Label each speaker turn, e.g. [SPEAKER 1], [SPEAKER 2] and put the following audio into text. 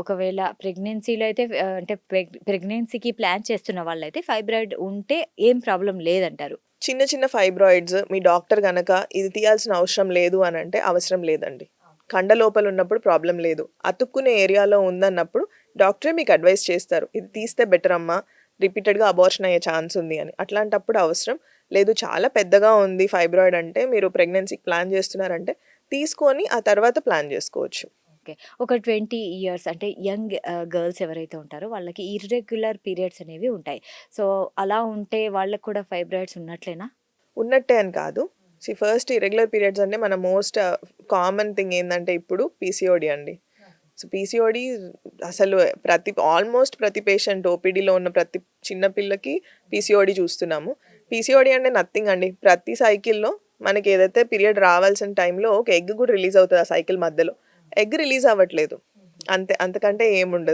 [SPEAKER 1] ఒకవేళ ప్రెగ్నెన్సీలో అయితే అంటే ప్రెగ్నెన్సీకి ప్లాన్ చేస్తున్న వాళ్ళైతే ఫైబ్రాయిడ్ ఉంటే ఏం ప్రాబ్లమ్ లేదంటారు.
[SPEAKER 2] చిన్న చిన్న ఫైబ్రాయిడ్స్ మీ డాక్టర్ గనక ఇది తీయాల్సిన అవసరం లేదు అనంటే అవసరం లేదండి. కండ లోపల ఉన్నప్పుడు ప్రాబ్లమ్ లేదు. అతుక్కునే ఏరియాలో ఉందన్నప్పుడు డాక్టరే మీకు అడ్వైస్ చేస్తారు. ఇది తీస్తే బెటర్ అమ్మా. రిపీటెడ్‌గా అబార్షన్ అయ్యే ఛాన్స్ ఉంది అని. అట్లాంటప్పుడు అవసరం లేదు. చాలా పెద్దగా ఉంది ఫైబ్రాయిడ్ అంటే మీరు ప్రెగ్నెన్సీకి ప్లాన్ చేస్తున్నారంటే తీసుకొని ఆ తర్వాత ప్లాన్ చేసుకోవచ్చు.
[SPEAKER 1] ఓకే. ఒక 20 ఇయర్స్ అంటే యంగ్ గర్ల్స్ ఎవరైతే ఉంటారో వాళ్ళకి ఇర్రెగ్యులర్ పీరియడ్స్ అనేవి ఉంటాయి. సో, అలా ఉంటే వాళ్ళకి కూడా ఫైబ్రాయిడ్స్ ఉన్నట్లేనా?
[SPEAKER 2] ఉన్నట్టే అని కాదు. ఫస్ట్ ఇర్రెగ్యులర్ పీరియడ్స్ అంటే మన మోస్ట్ కామన్ థింగ్ ఏందంటే ఇప్పుడు పీసీఓడీ అండి. సో, పీసీఓడీ అసలు ఆల్మోస్ట్ ప్రతి పేషెంట్ ఓపీడీలో ఉన్న ప్రతి చిన్న పిల్లకి పీసీఓడీ చూస్తున్నాము. పీసీఓడీ అంటే నథింగ్ అండి. ప్రతి సైకిల్‌లో మనకి ఏదైతే పీరియడ్ రావాల్సిన టైంలో ఒక ఎగ్ కూడా రిలీజ్ అవుతది ఆ సైకిల్ మధ్యలో. ఎగ్ రిలీజ్ అవ్వట్లేదు. అంతే. అంతకంటే ఏముండదు.